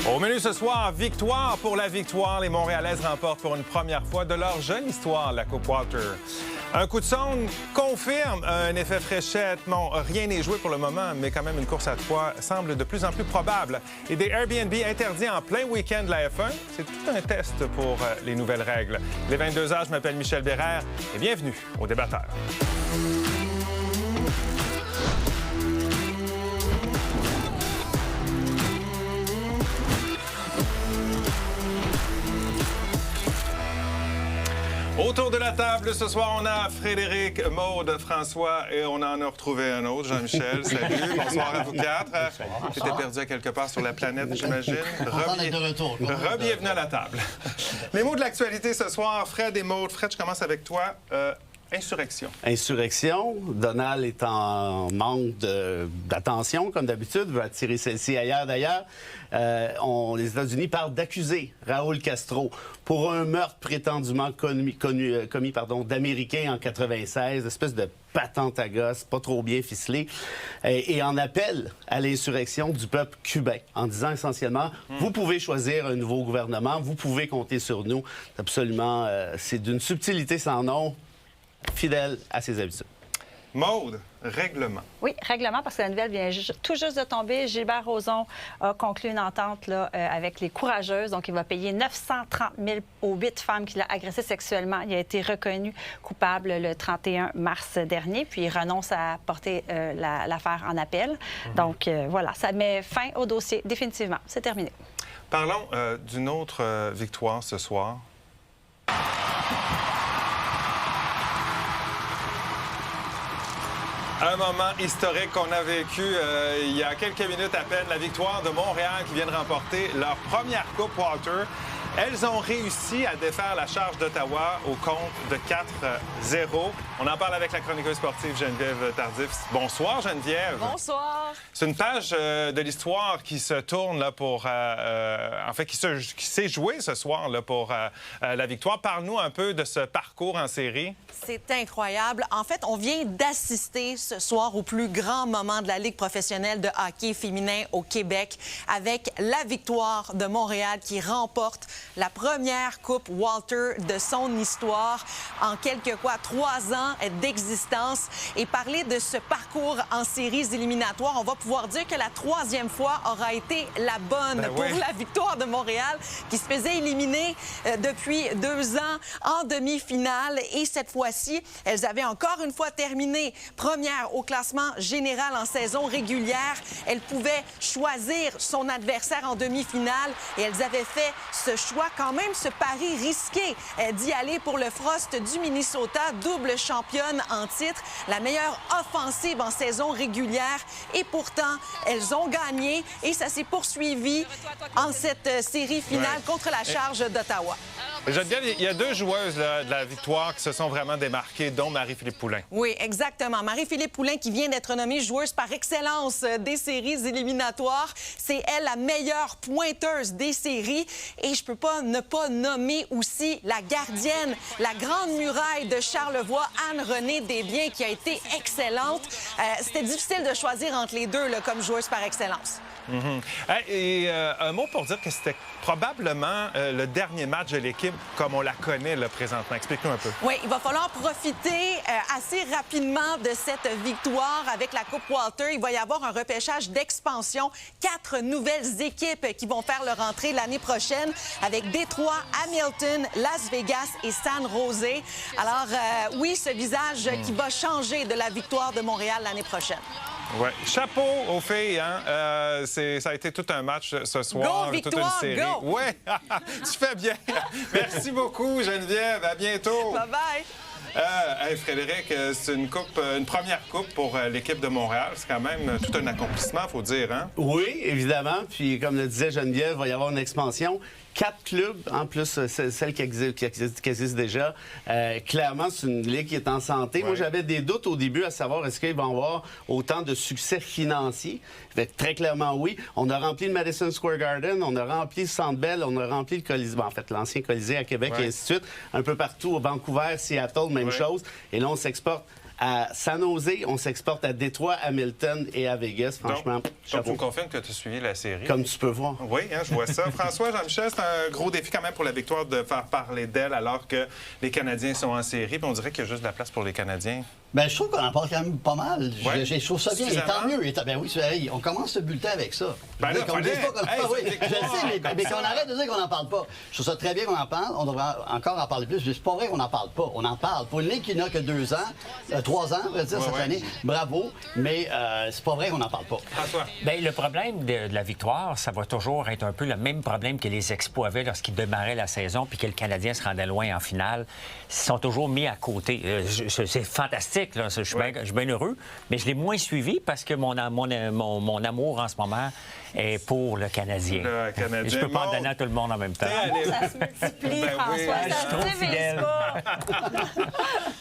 Au menu ce soir, victoire pour la victoire. Les Montréalaises remportent pour une première fois de leur jeune histoire la Coupe Walter. Un coup de sonde confirme un effet fréchette. Bon, rien n'est joué pour le moment, mais quand même une course à trois semble de plus en plus probable. Et des Airbnb interdits en plein week-end de la F1, c'est tout un test pour les nouvelles règles. Les 22h, je m'appelle Michel Bérère et bienvenue au Débatteur. Autour de la table, ce soir, on a Frédéric, Maude, François et on en a retrouvé un autre, Jean-Michel. Salut, bonsoir à vous quatre. Tu étais perdu à quelque part sur la planète, j'imagine. Bienvenue à la table. Les mots de l'actualité ce soir, Fred et Maude. Fred, je commence avec toi. Insurrection. Insurrection. Donald est en manque d'attention, comme d'habitude, veut attirer celle-ci ailleurs. D'ailleurs, les États-Unis parlent d'accuser Raúl Castro pour un meurtre prétendument commis d'Américains en 96, espèce de patente à gosse, pas trop bien ficelée, et en appel à l'insurrection du peuple cubain, en disant essentiellement, vous pouvez choisir un nouveau gouvernement, vous pouvez compter sur nous. Absolument, c'est d'une subtilité sans nom, fidèle à ses habitudes. Maude, règlement. Oui, règlement, parce que la nouvelle vient tout juste de tomber. Gilbert Rozon a conclu une entente là, avec les Courageuses. Donc, il va payer 930 000 aux 8 femmes qu'il a agressées sexuellement. Il a été reconnu coupable le 31 mars dernier, puis il renonce à porter l'affaire en appel. Donc, voilà, ça met fin au dossier définitivement. C'est terminé. Parlons d'une autre victoire ce soir. Un moment historique qu'on a vécu il y a quelques minutes à peine, la victoire de Montréal qui vient de remporter leur première Coupe Walter. Elles ont réussi à défaire la charge d'Ottawa au compte de 4-0. On en parle avec la chroniqueuse sportive Geneviève Tardif. Bonsoir, Geneviève. Bonsoir. C'est une page de l'histoire qui se tourne là, pour... en fait, qui s'est jouée ce soir là, pour la victoire. Parle-nous un peu de ce parcours en série. C'est incroyable. En fait, on vient d'assister ce soir au plus grand moment de la Ligue professionnelle de hockey féminin au Québec avec la victoire de Montréal qui remporte la première Coupe Walter de son histoire en 3 ans d'existence. Et parler de ce parcours en séries éliminatoires, on va pouvoir dire que la 3e fois aura été la bonne pour la victoire de Montréal qui se faisait éliminer depuis 2 ans en demi-finale. Et cette fois-ci, elles avaient encore une fois terminé première au classement général en saison régulière. Elles pouvaient choisir son adversaire en demi-finale et elles avaient fait ce choix, quand même, ce pari risqué d'y aller pour le Frost du Minnesota, double championne en titre, la meilleure offensive en saison régulière. Et pourtant, elles ont gagné et ça s'est poursuivi en cette série finale contre la charge d'Ottawa. Geneviève, il y a 2 joueuses là, de la victoire qui se sont vraiment démarquées, dont Marie-Philippe Poulin. Oui, exactement. Marie-Philippe Poulin qui vient d'être nommée joueuse par excellence des séries éliminatoires. C'est elle la meilleure pointeuse des séries. Et je peux pas ne pas nommer aussi la gardienne, la grande muraille de Charlevoix, Anne-Renée Desbiens, qui a été excellente. C'était difficile de choisir entre les deux là, comme joueuse par excellence. Et un mot pour dire que c'était probablement le dernier match de l'équipe comme on la connaît là, présentement. Explique-nous un peu. Oui, il va falloir profiter assez rapidement de cette victoire avec la Coupe Walter. Il va y avoir un repêchage d'expansion. 4 nouvelles équipes qui vont faire leur entrée l'année prochaine avec Détroit, Hamilton, Las Vegas et San Jose. Alors, oui, ce visage qui va changer de la victoire de Montréal l'année prochaine. Ouais. Chapeau aux filles, hein? Ça a été tout un match ce soir, go, victoire, toute une série. Go! Oui, tu fais bien. Merci beaucoup, Geneviève. À bientôt. Bye-bye. Frédéric, c'est une première coupe pour l'équipe de Montréal. C'est quand même tout un accomplissement, il faut dire, hein? Oui, évidemment. Puis, comme le disait Geneviève, il va y avoir une expansion. 4 clubs, en plus celle qui existe déjà. Clairement, c'est une ligue qui est en santé. Ouais. Moi, j'avais des doutes au début à savoir est-ce qu'ils vont avoir autant de succès financier. Très clairement, oui. On a rempli le Madison Square Garden, on a rempli le Centre Bell, on a rempli le Colisée, en fait, l'ancien Colisée à Québec et ainsi de suite. Un peu partout, au Vancouver, Seattle, même chose. Et là, on s'exporte À San Jose, on s'exporte à Détroit, Hamilton et à Vegas. Franchement, Donc, tu chapeau. me confirmes que tu as suivi la série? Comme tu peux voir. Oui, hein, je vois ça. François, Jean-Michel, c'est un gros défi quand même pour la victoire de faire parler d'elle alors que les Canadiens sont en série. Puis on dirait qu'il y a juste de la place pour les Canadiens. Ben, je trouve qu'on en parle quand même pas mal. Ouais. Je trouve ça bien. Et tant mieux. Ben oui, on commence le bulletin avec ça. Ben là, Qu'on dise pas qu'on hey, oui, c'est une je le victoire, sais, mais comme qu'on ça. arrête de dire qu'on n'en parle pas. Je trouve ça très bien qu'on en parle. On devrait encore en parler plus. C'est pas vrai qu'on n'en parle pas. On en parle. Pour une ligue qui n'a que 2 ans, 3 ans, on va dire, cette année, bravo. Mais c'est pas vrai qu'on n'en parle pas. François. Bien, le problème de la victoire, ça va toujours être un peu le même problème que les Expos avaient lorsqu'ils démarraient la saison puis que le Canadien se rendait loin en finale. Ils sont toujours mis à côté. C'est fantastique, là. Je suis bien heureux, mais je l'ai moins suivi parce que mon amour en ce moment est pour le Canadien. Le Canadien. Je peux pas en donner à tout le monde en même temps. Ça se multiplie, Ben François. oui. Ça Je suis se trop divise fidèle. pas.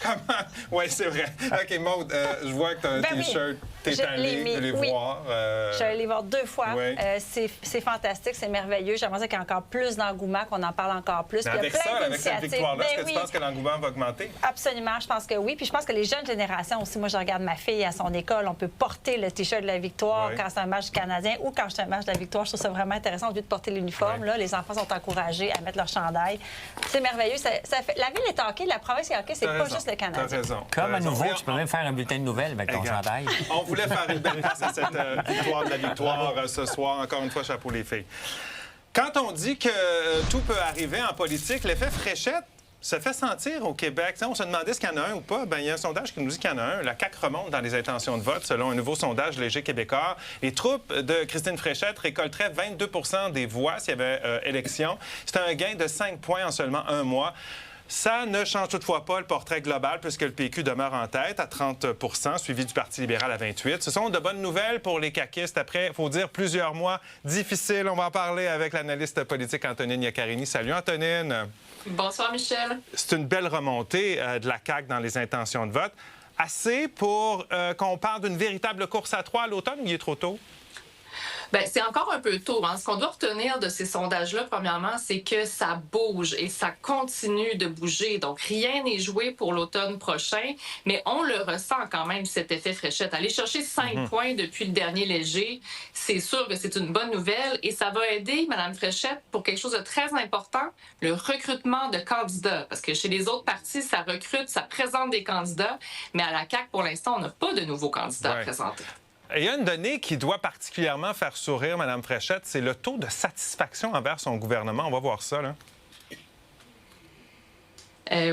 Comment? Oui, c'est vrai. OK, Maude, je vois que tu as un Ben oui. T-shirt. T'es Je l'ai allé mis, les oui. voir. Je suis allée les voir 2 fois. Oui. C'est fantastique, c'est merveilleux. J'aimerais qu'il y ait encore plus d'engouement, qu'on en parle encore plus. Mais Puis il y avec a plein ça, avec cette d'initiatives. victoire-là, est-ce Ben que tu oui. penses que l'engouement va augmenter? Absolument, je pense que oui. Puis je pense que les jeunes générations aussi, moi je regarde ma fille à son école, on peut porter le T-shirt de la victoire Oui. quand c'est un match canadien ou quand c'est un match de la victoire. Je trouve ça vraiment intéressant. Au lieu de porter l'uniforme, Oui. là, les enfants sont encouragés à mettre leur chandail. C'est merveilleux. Ça fait... La ville est hockey, la province est hockey, c'est T'as pas raison, juste le Canadien. T'as raison. Comme T'as à nouveau, raison. tu peux même faire un bulletin de nouvelles avec ton Regarde. chandail. On voulait faire une belle place à cette victoire de la victoire ce soir. Encore une fois, chapeau les filles. Quand on dit que tout peut arriver en politique, l'effet fréchette se fait sentir au Québec. T'sais, on se demandait s'il y en a un ou pas. Bien, il y a un sondage qui nous dit qu'il y en a un. La CAQ remonte dans les intentions de vote selon un nouveau sondage Léger québécois. Les troupes de Christine Fréchette récolteraient 22 des voix s'il y avait élection. C'est un gain de 5 points en seulement un mois. Ça ne change toutefois pas le portrait global puisque le PQ demeure en tête à 30 suivi du Parti libéral à 28 Ce sont de bonnes nouvelles pour les caquistes après, il faut dire, plusieurs mois difficiles. On va en parler avec l'analyste politique Antonine Iaccarini. Salut, Antonine. Bonsoir, Michel. C'est une belle remontée de la CAQ dans les intentions de vote. Assez pour qu'on parle d'une véritable course à 3 à l'automne ou il est trop tôt? Bien, c'est encore un peu tôt. Hein. Ce qu'on doit retenir de ces sondages-là, premièrement, c'est que ça bouge et ça continue de bouger. Donc, rien n'est joué pour l'automne prochain, mais on le ressent quand même, cet effet fréchette. Aller chercher 5 points depuis le dernier léger, c'est sûr que c'est une bonne nouvelle et ça va aider Mme Fréchette pour quelque chose de très important, le recrutement de candidats. Parce que chez les autres partis, ça recrute, ça présente des candidats, mais à la CAQ, pour l'instant, on n'a pas de nouveaux candidats à présenter. Il y a une donnée qui doit particulièrement faire sourire Mme Fréchette, c'est le taux de satisfaction envers son gouvernement. On va voir ça, là.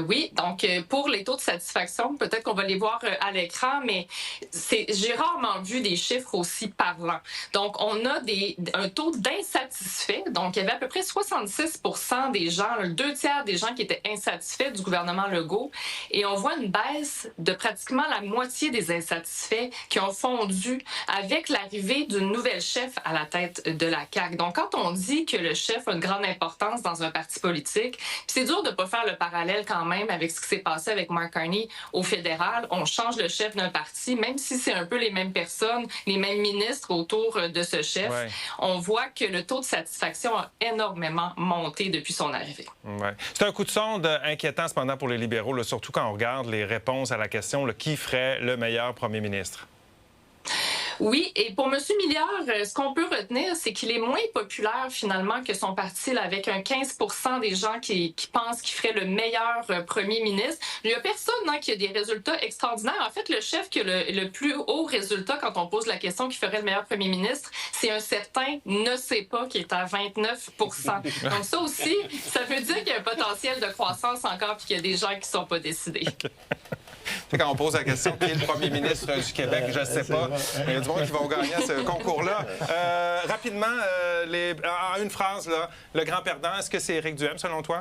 Oui, donc pour les taux de satisfaction, peut-être qu'on va les voir à l'écran, mais j'ai rarement vu des chiffres aussi parlants. Donc, on a un taux d'insatisfait. Donc, il y avait à peu près 66 des gens, le 2/3 des gens qui étaient insatisfaits du gouvernement Legault. Et on voit une baisse de pratiquement la moitié des insatisfaits qui ont fondu avec l'arrivée d'une nouvelle chef à la tête de la CAQ. Donc, quand on dit que le chef a une grande importance dans un parti politique, c'est dur de ne pas faire le parallèle quand même avec ce qui s'est passé avec Mark Carney au fédéral. On change le chef d'un parti, même si c'est un peu les mêmes personnes, les mêmes ministres autour de ce chef. Ouais. On voit que le taux de satisfaction a énormément monté depuis son arrivée. Ouais. C'est un coup de sonde inquiétant cependant pour les libéraux, là, surtout quand on regarde les réponses à la question qui ferait le meilleur premier ministre. Oui, et pour M. Milliard, ce qu'on peut retenir, c'est qu'il est moins populaire finalement que son parti, là, avec un 15 des gens qui pensent qu'il ferait le meilleur premier ministre. Il n'y a personne qui a des résultats extraordinaires. En fait, le chef qui a le plus haut résultat quand on pose la question qui ferait le meilleur premier ministre, c'est un certain ne sait pas qui est à 29 Donc ça aussi, ça veut dire qu'il y a un potentiel de croissance encore puis qu'il y a des gens qui ne sont pas décidés. Quand on pose la question qui est le premier ministre du Québec, je ne sais pas. Il y a du monde qui vont gagner à ce concours-là. Rapidement, en une phrase, là, le grand perdant, est-ce que c'est Éric Duhem, selon toi?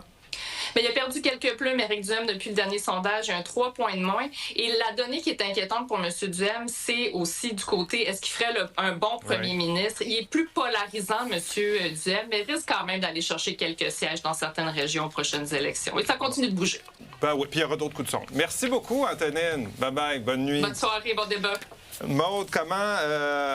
Bien, il a perdu quelques plumes, Éric Duhem, depuis le dernier sondage. Il y a un 3 points de moins. Et la donnée qui est inquiétante pour M. Duhem, c'est aussi du côté, est-ce qu'il ferait un bon premier ministre? Il est plus polarisant, M. Duhem, mais il risque quand même d'aller chercher quelques sièges dans certaines régions aux prochaines élections. Et ça continue de bouger. Ben oui, puis il y aura d'autres coups de sonde. Merci beaucoup, Antonine. Bye-bye. Bonne nuit. Bonne soirée, bon débat. Maude, comment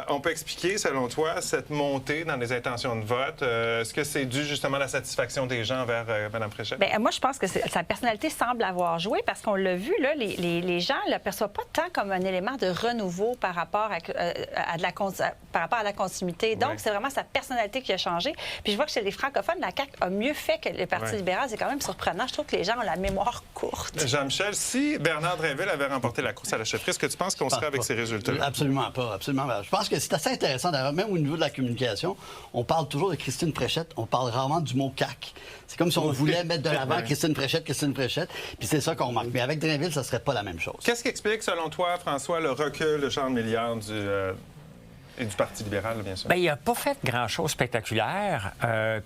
on peut expliquer, selon toi, cette montée dans les intentions de vote? Est-ce que c'est dû justement à la satisfaction des gens envers Mme Fréchette? Bien, moi, je pense que sa personnalité semble avoir joué parce qu'on l'a vu, là, les gens ne l'aperçoivent pas tant comme un élément de renouveau par rapport à la continuité. Donc, c'est vraiment sa personnalité qui a changé. Puis je vois que chez les francophones, la CAQ a mieux fait que le Parti libéral. C'est quand même surprenant. Je trouve que les gens ont la mémoire courte. Jean-Michel, si Bernard Drinville avait remporté la course à la chefferie, est-ce que tu penses qu'on serait avec ces résultats? Absolument pas, absolument pas. Je pense que c'est assez intéressant, d'ailleurs, même au niveau de la communication, on parle toujours de Christine Fréchette, on parle rarement du mot CAQ. C'est comme si on voulait mettre de l'avant Christine Fréchette, puis c'est ça qu'on manque. Mais avec Drainville, ça serait pas la même chose. Qu'est-ce qui explique, selon toi, François, le recul de Charles Milliard et du Parti libéral, bien sûr? Bien, il n'a pas fait grand-chose spectaculaire.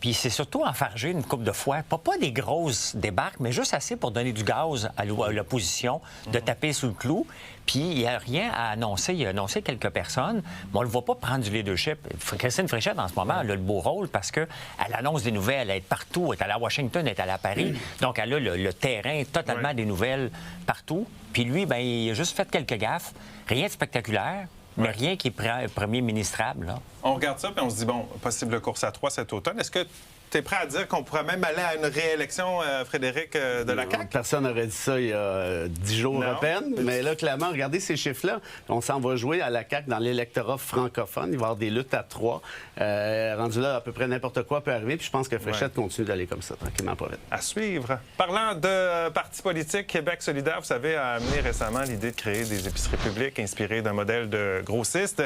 Puis c'est surtout enfargé une couple de fois. Pas des grosses débarques, mais juste assez pour donner du gaz à l'opposition, de taper sous le clou. Puis il n'y a rien à annoncer. Il a annoncé quelques personnes, mais on ne le voit pas prendre du leadership. Christine Fréchette, en ce moment, elle a le beau rôle parce qu'elle annonce des nouvelles. Elle est partout. Elle est allée à Washington, elle est allée à Paris. Donc, elle a le terrain totalement des nouvelles partout. Puis lui, bien, il a juste fait quelques gaffes. Rien de spectaculaire. Mais rien qui est premier ministrable, là. On regarde ça, puis on se dit, bon, possible course à 3 cet automne. Est-ce que tu es prêt à dire qu'on pourrait même aller à une réélection, Frédéric, de la CAQ? Personne n'aurait dit ça il y a 10 jours à peine. Mais là, clairement, regardez ces chiffres-là. On s'en va jouer à la CAQ dans l'électorat francophone. Il va y avoir des luttes à 3. Rendu là, à peu près n'importe quoi peut arriver. Puis je pense que Fréchette continue d'aller comme ça, tranquillement, pas vite. À suivre. Parlant de partis politiques, Québec solidaire, vous savez, a amené récemment l'idée de créer des épiceries publiques inspirées d'un modèle de grossiste.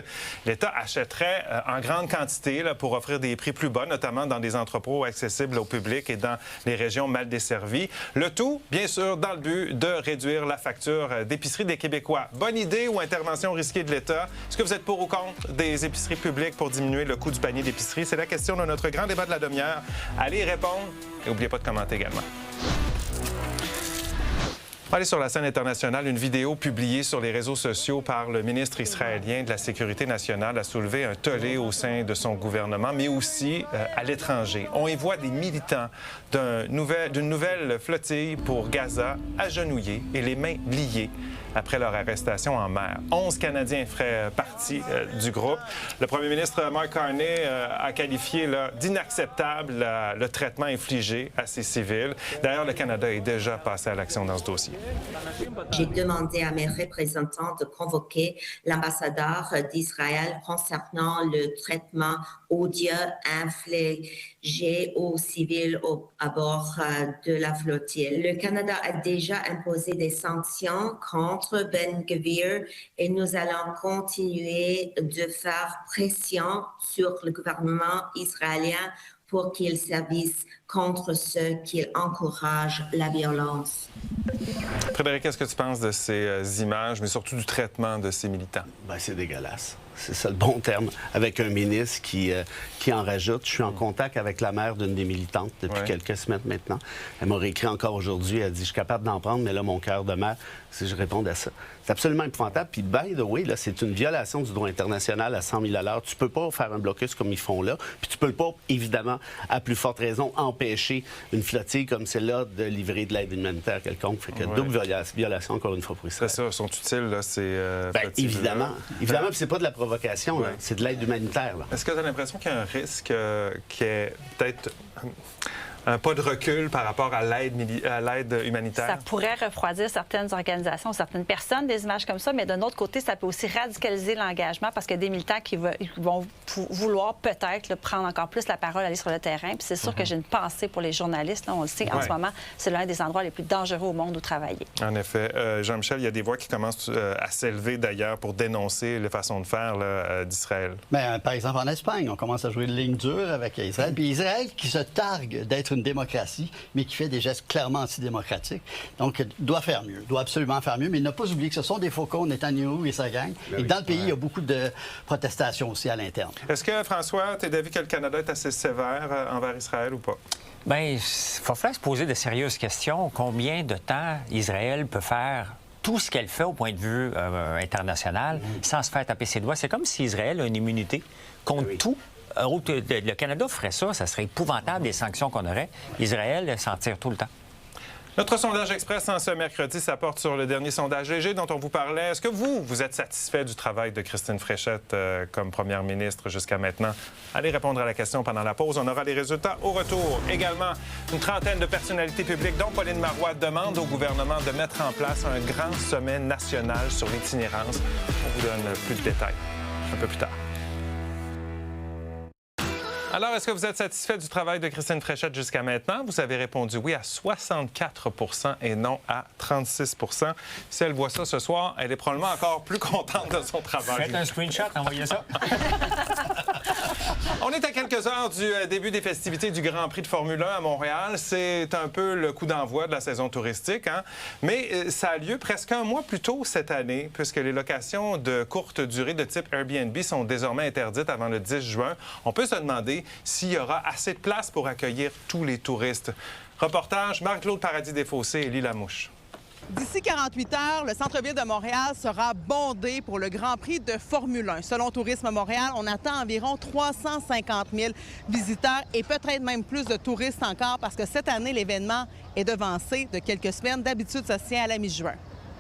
L'État achèterait en grande quantité là, pour offrir des prix plus bas, notamment dans des entrepôts accessibles au public et dans les régions mal desservies. Le tout, bien sûr, dans le but de réduire la facture d'épicerie des Québécois. Bonne idée ou intervention risquée de l'État? Est-ce que vous êtes pour ou contre des épiceries publiques pour diminuer le coût du panier d'épicerie? C'est la question de notre grand débat de la demi-heure. Allez y répondre et n'oubliez pas de commenter également. Allez sur la scène internationale, une vidéo publiée sur les réseaux sociaux par le ministre israélien de la Sécurité nationale a soulevé un tollé au sein de son gouvernement, mais aussi à l'étranger. On y voit des militants d'une nouvelle flottille pour Gaza agenouillés et les mains liées après leur arrestation en mer. 11 Canadiens feraient partie du groupe. Le premier ministre Mark Carney a qualifié d'inacceptable le traitement infligé à ces civils. D'ailleurs, le Canada est déjà passé à l'action dans ce dossier. J'ai demandé à mes représentants de convoquer l'ambassadeur d'Israël concernant le traitement odieux infligé aux civils à bord de la flottille. Le Canada a déjà imposé des sanctions contre Ben Gvir et nous allons continuer de faire pression sur le gouvernement israélien pour qu'il s'avise contre ceux qui encouragent la violence. Frédéric, qu'est-ce que tu penses de ces images, mais surtout du traitement de ces militants? Bien, c'est dégueulasse. C'est ça le bon terme. Avec un ministre qui en rajoute. Je suis en contact avec la mère d'une des militantes depuis quelques semaines maintenant. Elle m'a réécrit encore aujourd'hui. Elle dit, je suis capable d'en prendre, mais là, mon cœur de mère, si je réponds à ça. C'est absolument épouvantable. Puis, by the way, là, c'est une violation du droit international à 100 000 à l'heure. Tu peux pas faire un blocus comme ils font là. Puis, tu peux pas, évidemment, à plus forte raison, empêcher une flottille comme celle-là de livrer de l'aide humanitaire quelconque. Fait que double violation, encore une fois, pour Israël. C'est ça. Sont utiles, là, ces évidemment. Évidemment, puis c'est pas de la provocation, là. C'est de l'aide humanitaire, là. Est-ce que tu as l'impression qu'il y a un risque qu'il y ait peut-être un pas de recul par rapport à l'aide humanitaire? Ça pourrait refroidir certaines organisations, certaines personnes, des images comme ça, mais d'un autre côté, ça peut aussi radicaliser l'engagement parce qu'il y a des militants qui vont vouloir peut-être prendre encore plus la parole, aller sur le terrain. Puis c'est sûr que j'ai une pensée pour les journalistes. Là, on le sait, en ce moment, c'est l'un des endroits les plus dangereux au monde où travailler. En effet. Jean-Michel, il y a des voix qui commencent à s'élever d'ailleurs pour dénoncer les façons de faire d'Israël. Bien, par exemple, en Espagne, on commence à jouer une ligne dure avec Israël. Puis Israël qui se targue d'être une démocratie, mais qui fait des gestes clairement antidémocratiques. Donc, doit faire mieux, doit absolument faire mieux, mais ne pas oublier que ce sont des faucons, Netanyahou et sa gang. Et dans le pays, il y a beaucoup de protestations aussi à l'interne. Est-ce que, François, tu es d'avis que le Canada est assez sévère envers Israël ou pas? Bien, il faut falloir se poser de sérieuses questions. Combien de temps Israël peut faire tout ce qu'elle fait au point de vue international sans se faire taper ses doigts? C'est comme si Israël a une immunité contre tout. Le Canada ferait ça, ça serait épouvantable les sanctions qu'on aurait. Israël s'en tire tout le temps. Notre sondage express en ce mercredi, ça porte sur le dernier sondage léger dont on vous parlait. Est-ce que vous êtes satisfait du travail de Christine Fréchette comme première ministre jusqu'à maintenant? Allez répondre à la question pendant la pause. On aura les résultats au retour. Également, une trentaine de personnalités publiques, dont Pauline Marois, demandent au gouvernement de mettre en place un grand sommet national sur l'itinérance. On vous donne plus de détails un peu plus tard. Alors, est-ce que vous êtes satisfait du travail de Christine Fréchette jusqu'à maintenant? Vous avez répondu oui à 64 % et non à 36 %. Si elle voit ça ce soir, elle est probablement encore plus contente de son travail. Faites un screenshot, envoyez ça. On est à quelques heures du début des festivités du Grand Prix de Formule 1 à Montréal. C'est un peu le coup d'envoi de la saison touristique, hein? Mais ça a lieu presque un mois plus tôt cette année, puisque les locations de courte durée de type Airbnb sont désormais interdites avant le 10 juin. On peut se demander s'il y aura assez de place pour accueillir tous les touristes. Reportage, Marc-Claude Paradis-Desfossés et Élie Lamouche. D'ici 48 heures, le centre-ville de Montréal sera bondé pour le Grand Prix de Formule 1. Selon Tourisme Montréal, on attend environ 350 000 visiteurs et peut-être même plus de touristes encore parce que cette année, l'événement est devancé de quelques semaines. D'habitude, ça se tient à la mi-juin.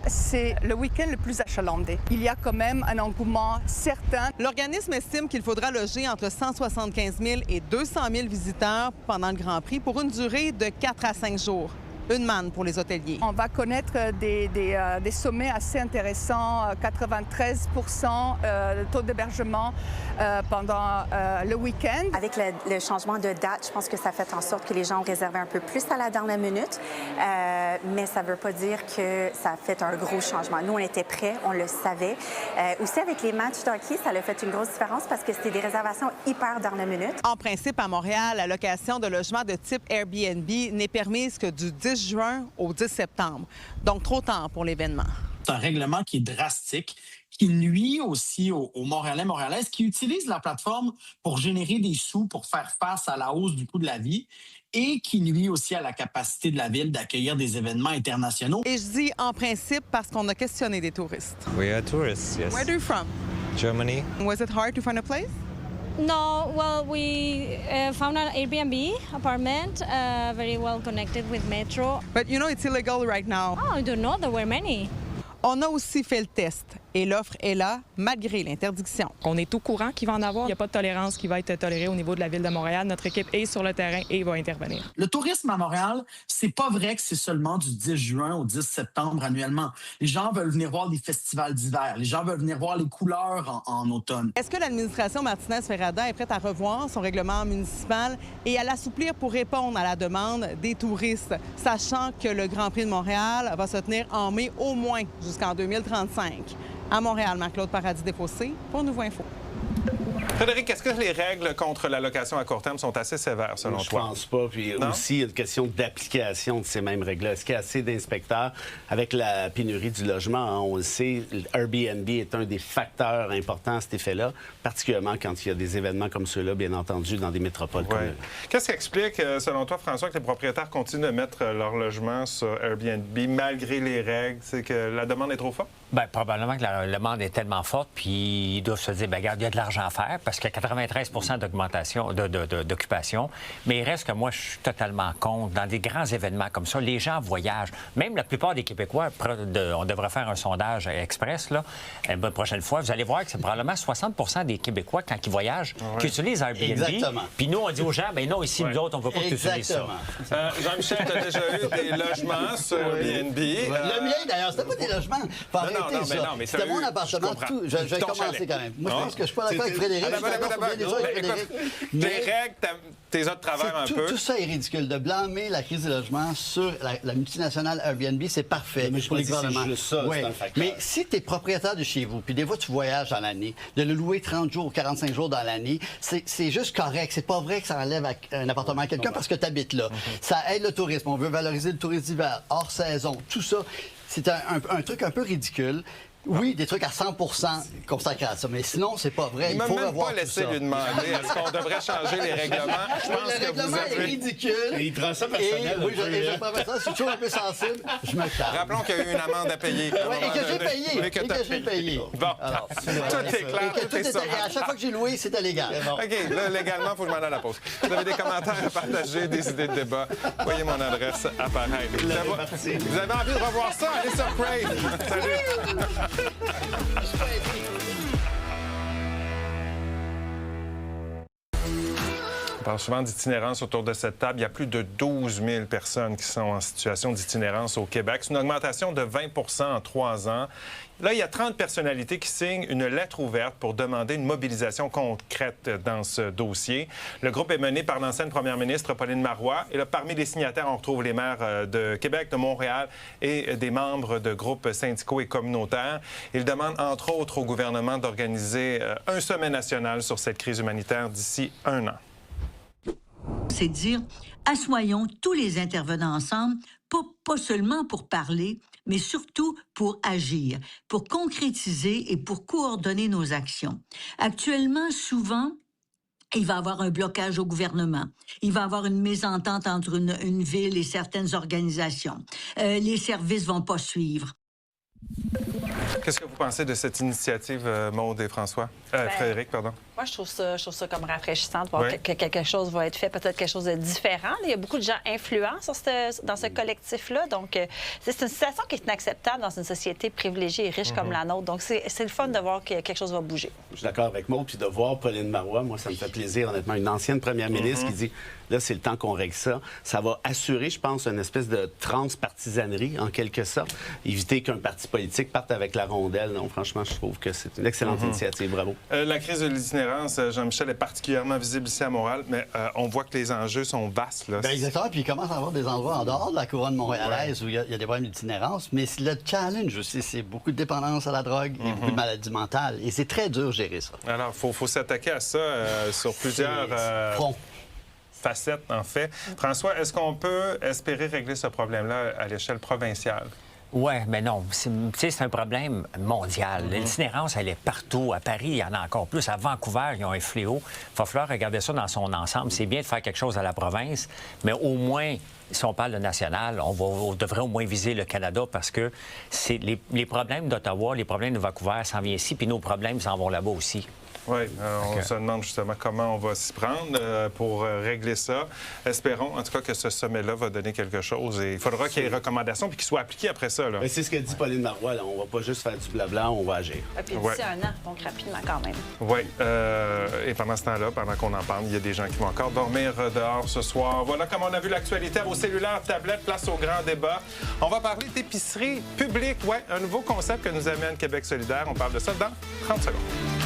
C'est le week-end le plus achalandé. Il y a quand même un engouement certain. L'organisme estime qu'il faudra loger entre 175 000 et 200 000 visiteurs pendant le Grand Prix pour une durée de 4 à 5 jours. Une manne pour les hôteliers. On va connaître des sommets assez intéressants, 93 % de taux d'hébergement pendant le week-end. Avec le changement de date, je pense que ça fait en sorte que les gens ont réservé un peu plus à la dernière minute, mais ça ne veut pas dire que ça a fait un gros changement. Nous, on était prêts, on le savait. Aussi, avec les matchs d'hockey, ça a fait une grosse différence parce que c'était des réservations hyper dernière minute. En principe, à Montréal, la location de logements de type Airbnb n'est permise que du 10 juin au 10 septembre. Donc, trop tard pour l'événement. C'est un règlement qui est drastique, qui nuit aussi aux Montréalais, Montréalaises qui utilisent la plateforme pour générer des sous, pour faire face à la hausse du coût de la vie et qui nuit aussi à la capacité de la ville d'accueillir des événements internationaux. Et je dis en principe parce qu'on a questionné des touristes. We are tourists, yes. Where are you from? Germany. Was it hard to find a place? No, well, we found an Airbnb apartment, very well connected with metro. But you know it's illegal right now. Oh, I don't know, there were many. On a aussi fait le test et l'offre est là malgré l'interdiction. On est au courant qu'il va en avoir. Il n'y a pas de tolérance qui va être tolérée au niveau de la Ville de Montréal. Notre équipe est sur le terrain et va intervenir. Le tourisme à Montréal, c'est pas vrai que c'est seulement du 10 juin au 10 septembre annuellement. Les gens veulent venir voir des festivals d'hiver. Les gens veulent venir voir les couleurs en automne. Est-ce que l'administration Martinez-Ferrada est prête à revoir son règlement municipal et à l'assouplir pour répondre à la demande des touristes, sachant que le Grand Prix de Montréal va se tenir en mai au moins jusqu'en 2035? À Montréal, Marc-Claude Paradis-Desfossés pour Nouveau Info. Frédéric, est-ce que les règles contre la location à court terme sont assez sévères, selon toi? Je pense pas. Puis aussi, il y a une question d'application de ces mêmes règles-là. Est-ce qu'il y a assez d'inspecteurs? Avec la pénurie du logement, hein, on le sait, Airbnb est un des facteurs importants à cet effet-là, particulièrement quand il y a des événements comme ceux-là, bien entendu, dans des métropoles comme eux. Qu'est-ce qui explique, selon toi, François, que les propriétaires continuent de mettre leur logement sur Airbnb malgré les règles? C'est que la demande est trop forte? Bien, probablement que la demande est tellement forte, puis ils doivent se dire, bien, regarde, il y a de l'argent à faire, parce qu'il y a 93 % d'augmentation, d'occupation. Mais il reste que moi, je suis totalement contre. Dans des grands événements comme ça, les gens voyagent. Même la plupart des Québécois, on devrait faire un sondage express, là, la prochaine fois. Vous allez voir que c'est probablement 60 % des Québécois, quand ils voyagent, qui utilisent Airbnb. Exactement. Puis nous, on dit aux gens, bien non, ici, nous autres, on ne veut pas que tu utilises ça. Jean-Michel, tu as déjà eu des logements sur Airbnb. Le mien, d'ailleurs, c'était pas des logements. C'était mon appartement. Tout. Je vais commencer quand même. Moi, je pense que je suis pas d'accord avec Frédéric. Les règles, tes autres travers un peu. Tout ça est ridicule. De blâmer la crise du logement sur la multinationale Airbnb, c'est parfait pour les gouvernements. Mais si tu es propriétaire de chez vous, puis des fois tu voyages dans l'année, de le louer 30 jours ou 45 jours dans l'année, c'est juste correct. C'est pas vrai que ça enlève un appartement à quelqu'un parce que tu habites là. Ça aide le tourisme. On veut valoriser le tourisme d'hiver, hors saison, tout ça. C'est un truc un peu ridicule. Oui, des trucs à 100 consacrés à ça. Mais sinon, c'est pas vrai. Il m'a même pas laissé lui demander est-ce qu'on devrait changer les règlements. Je pense le règlement est ridicule. Et il prend ça personnel. Oui, je prends ça. Je suis toujours un peu sensible. Je me calme. Rappelons qu'il y a eu une amende à payer. Oui, et que j'ai payé. Et j'ai payé. Bon, alors, tout est clair, tout est sobre. À chaque fois que j'ai loué, c'était légal. OK, là, légalement, il faut que je m'en aille à la pause. Vous avez des commentaires à partager, des idées de débat, voyez mon adresse apparaître. Vous avez envie de revoir ça? Allez sur Crave. Salut! On parle souvent d'itinérance autour de cette table. Il y a plus de 12 000 personnes qui sont en situation d'itinérance au Québec. C'est une augmentation de 20 en 3 ans. Là, il y a 30 personnalités qui signent une lettre ouverte pour demander une mobilisation concrète dans ce dossier. Le groupe est mené par l'ancienne première ministre Pauline Marois. Et là, parmi les signataires, on retrouve les maires de Québec, de Montréal et des membres de groupes syndicaux et communautaires. Ils demandent, entre autres, au gouvernement d'organiser un sommet national sur cette crise humanitaire d'ici 1 an. C'est dire, assoyons tous les intervenants ensemble, pas seulement pour parler, mais surtout pour agir, pour concrétiser et pour coordonner nos actions. Actuellement, souvent, il va y avoir un blocage au gouvernement. Il va y avoir une mésentente entre une ville et certaines organisations. Les services vont pas suivre. Qu'est-ce que vous pensez de cette initiative, Maude et François? Frédéric, pardon. Moi, je trouve ça comme rafraîchissant de voir que quelque chose va être fait, peut-être quelque chose de différent. Il y a beaucoup de gens influents dans ce collectif-là. Donc, c'est une situation qui est inacceptable dans une société privilégiée et riche comme la nôtre. Donc, c'est le fun de voir que quelque chose va bouger. Je suis d'accord avec Maud. Puis de voir Pauline Marois, moi, ça me fait plaisir, honnêtement. Une ancienne première ministre qui dit, là, c'est le temps qu'on règle ça. Ça va assurer, je pense, une espèce de transpartisanerie, en quelque sorte. Éviter qu'un parti politique parte avec la rondelle. Donc, franchement, je trouve que c'est une excellente initiative. Bravo. La crise de l'itinérance, Jean-Michel, est particulièrement visible ici à Montréal, mais on voit que les enjeux sont vastes. Là. Bien, exactement. Puis il commence à y avoir des endroits en dehors de la couronne montréalaise où il y a des problèmes d'itinérance. Mais le challenge aussi, c'est beaucoup de dépendance à la drogue et beaucoup de maladies mentales. Et c'est très dur de gérer ça. Alors, il faut s'attaquer à ça sur plusieurs facettes, en fait. François, est-ce qu'on peut espérer régler ce problème-là à l'échelle provinciale? Oui, mais non. C'est un problème mondial. L'itinérance, elle est partout. À Paris, il y en a encore plus. À Vancouver, ils ont un fléau. Il va falloir regarder ça dans son ensemble. C'est bien de faire quelque chose à la province, mais au moins, si on parle de national, on devrait au moins viser le Canada parce que les problèmes d'Ottawa, les problèmes de Vancouver s'en viennent ici, puis nos problèmes s'en vont là-bas aussi. Oui, on se demande justement comment on va s'y prendre pour régler ça. Espérons, en tout cas, que ce sommet-là va donner quelque chose. Et il faudra qu'il y ait des recommandations puis qu'il soit appliqué après ça. C'est ce que dit Pauline Marois. Là. On va pas juste faire du blabla, on va agir. Et puis d'ici 1 an, donc rapidement quand même. Oui. Et pendant ce temps-là, pendant qu'on en parle, il y a des gens qui vont encore dormir dehors ce soir. Voilà comment on a vu l'actualité à vos cellulaires, tablettes, place au grand débat. On va parler d'épicerie publique. Oui, un nouveau concept que nous amène Québec solidaire. On parle de ça dans 30 secondes.